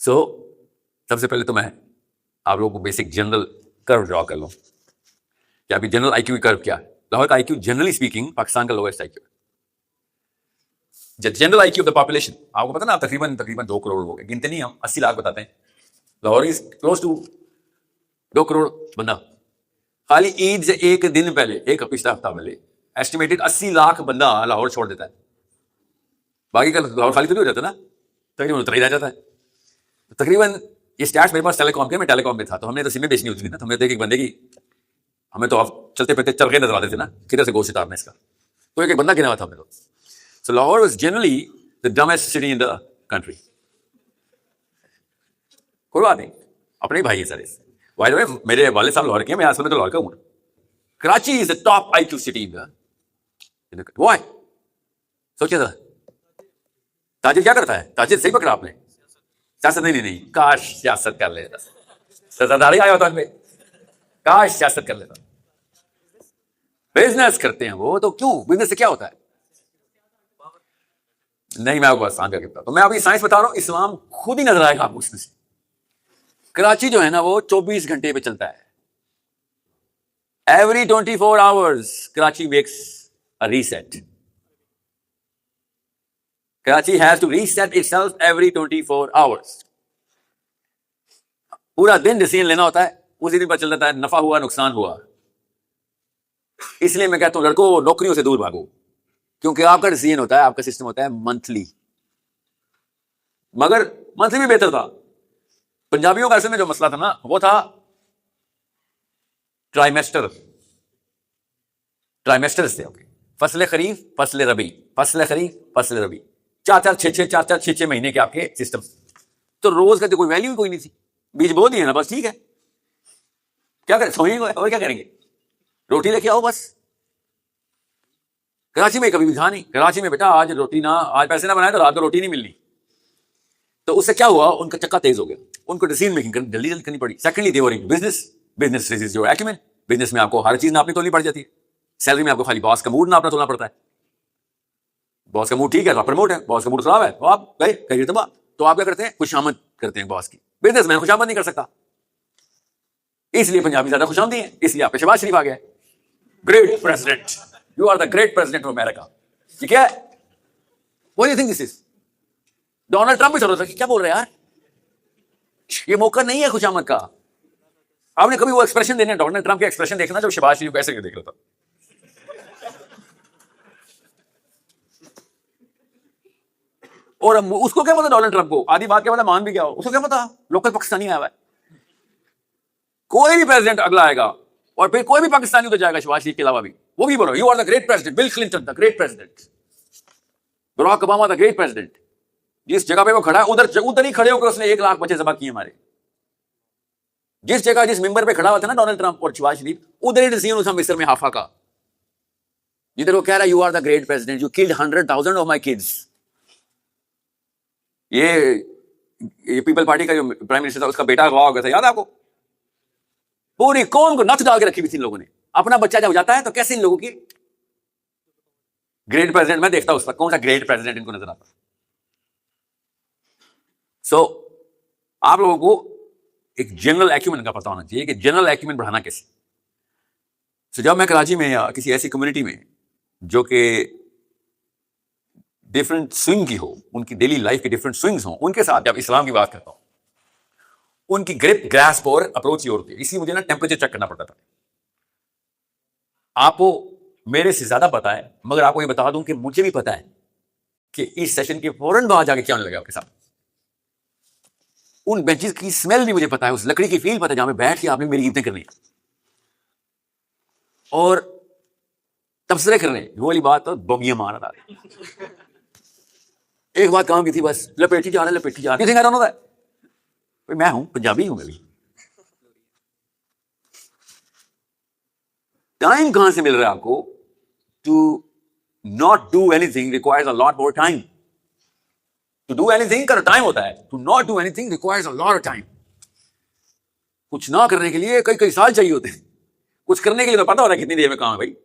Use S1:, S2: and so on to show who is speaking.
S1: सो सबसे पहले तो मैं आप लोगों को बेसिक जनरल कर्व ड्रॉ कर लूँ कि आपकी जनरल आईक्यू की कर्व क्या है। लाहौर का आईक्यू जनरली स्पीकिंग पाकिस्तान का लोएस्ट आईक्यू है। General IQ of the population आपको पता ना, तकरीबन 2 करोड़ लोग हैं, गिनते नहीं हम, 80 लाख बताते हैं। Lahore is close to 2 crore बंदा। खाली ईद से एक दिन पहले, एक पिछला हफ्ता पहले एस्टिमेटेड 80 लाख बंदा लाहौर छोड़ देता है। बाकी का लाहौर खाली तो नहीं हो जाता ना, तकरीबन उतना ही रह जाता है। तो तकरीबन ये स्टैट्स मेरे पास टेलीकॉम के, मैं टेलीकॉम में था, तो हमने तो सिमें बेचनी होती थी ना, तो हमने तो एक बंदे की, हमें तो आप चलते फिरते चल के नजर आते थे ना, किधर से गोश्त उतारना इसका, तो एक बंदा गिना हुआ था हमने तो। So Lahore was generally the dumbest city in the country. कोई बात नहीं, अपने ही भाई है सारे। बाय द वे मेरे वाले साहब लाहौर के हैं, मैं असल में तो लाहौर का हूं। Karachi is the top IQ city in the why. सोचिए जरा, ताजिर क्या करता है? ताजिर सही पकड़ा आपने, सियासत नहीं, काश सियासत कर लेता, सत्ताधारी आया होता उनमें, काश सियासत कर लेता। बिजनेस करते हैं वो, तो क्यों, बिजनेस से क्या होता है? नहीं, मैं आपको आसान करके बताता हूं। मैं अभी साइंस बता रहा हूं, इस्लाम खुद ही नजर आएगा आपको उसमें से। कराची जो है ना वो 24 घंटे पे चलता है। Every 24 hours Karachi makes a reset. Karachi has to reset itself every 24 hours. पूरा दिन डिसीजन लेना होता है, उसी दिन पर चल जाता है नफा हुआ नुकसान हुआ। इसलिए मैं कहता हूं लड़कों, नौकरियों से दूर भागो, क्योंकि आपका डिसीजन होता है, आपका सिस्टम होता है मंथली। मगर मंथली भी बेहतर था। पंजाबियों का असल में जो मसला था ना, वो था ट्राइमेस्टर्स थे। ओके, फसल खरीफ, फसल रबी, फसल खरीफ, फसल रबी, 4-4 महीने के आपके सिस्टम। तो रोज का तो कोई वैल्यू कोई नहीं थी। बीज बो दिए ना, बस ठीक है, क्या करें, सोएंगे और क्या करेंगे, रोटी लेके आओ बस। कराची में कभी भी था नहीं। कराची में बेटा आज रोटी ना, आज पैसे ना बनाए तो रात को रोटी नहीं मिलनी। तो उससे क्या हुआ, उनका चक्का तेज हो गया, उनको डिसीजन मेकिंग जल्दी करनी पड़ी। Secondly they were in business is your acumen. Business में आपको हर चीज नापनी तोलनी पड़ जाती है। सैलरी में आपको खाली बॉस का मूड नापना तोलना पड़ता है। बॉस का मूड ठीक है तो आप प्रमोट है, बॉस का मूड खराब है तो आप गए करियर तबाह। तो आप क्या करते हैं, खुशामद करते हैं बॉस की। बिजनेस में खुशामद नहीं कर सकता, इसलिए पंजाबी ज्यादा खुशामदी है, इसलिए आप पे शहबाज शरीफ आ गया। Great president, you are the great president of America. ठीक है, what do you think this is? Donald Trump भी सोच रहा था क्या बोल रहे हैं यार, ये मौका नहीं है खुशामद का। आपने कभी वो एक्सप्रेशन देने, डोनाल्ड ट्रंप के एक्सप्रेशन देखना जब शहबाज शरीफ कैसे देख रहा था। और उसको क्या पता, डोनाल्ड ट्रंप को आधी बात क्या पता, मान भी क्या हो, उसको क्या पता लोकल पाकिस्तानी आया हुआ है। कोई भी प्रेसिडेंट अगला आएगा और फिर कोई भी पाकिस्तानी उधर जाएगा शहबाज शरीफ के अलावा भी, वो भी बोलो you are the great president, Bill Clinton the great president, Barack Obama the great president. जिस जगह पे वो खड़ा है उधर ही खड़े होकर उसने 1 लाख बच्चे जमा किए हमारे। जिस जगह जिस मेंबर पे खड़ा हुआ था ना डोनाल्ड ट्रंप और शहबाज शरीफ, उधर ही डिसीजन उस मिस्र में हाफा का, जिधर वो कह रहा है you are the great president, you killed 100,000 of my kids. ये पीपल पार्टी का जो प्राइम मिनिस्टर था उसका बेटा अगवा हो गया था, याद है आपको? पूरी कौम को नथ डाल के रखी हुई थी इन लोगों ने। अपना बच्चा जब जाता है तो कैसे इन लोगों की ग्रेट प्रेसिडेंट, मैं देखता हूं उस पर कौन सा ग्रेट प्रेसिडेंट इनको नजर आता। सो आप लोगों को एक जनरल एक्यूमेन का पता होना चाहिए कि जनरल एक्यूमेन बढ़ाना कैसे। सो जब मैं कराची में या किसी ऐसी कम्युनिटी में जो कि डिफरेंट स्विंग की हो, उनकी डेली लाइफ की डिफरेंट स्विंग्स हो, उनके साथ जब इस्लाम की बात करता हूं, उनकी ग्रिप, ग्रास्प और अप्रोच ही होती है। इसलिए मुझे ना टेम्परेचर चेक करना पड़ता था। आपको मेरे से ज्यादा पता है, मगर आपको ये बता दूं कि मुझे भी पता है कि इस सेशन के फौरन बाद जाके क्या होने लगा आपके साथ। उन बेंचेस की स्मेल भी मुझे पता है, उस लकड़ी की फील पता है जहां पे बैठ के आपने मेरी ईदें करनी है और तबसरे करने, वो वाली बात तो बोगियां मार रहा था। एक बात काम की थी बस, लपेटी जा रहा है। मैं हूं पंजाबी हूं, मैं भी टाइम कहां से मिल रहा है आपको? To not do anything requires a lot more time. To do anything का टाइम होता है, to not do anything requires a lot of time. कुछ ना करने के लिए कई साल चाहिए होते हैं, कुछ करने के लिए तो पता हो रहा है कितनी देर में काम है भाई।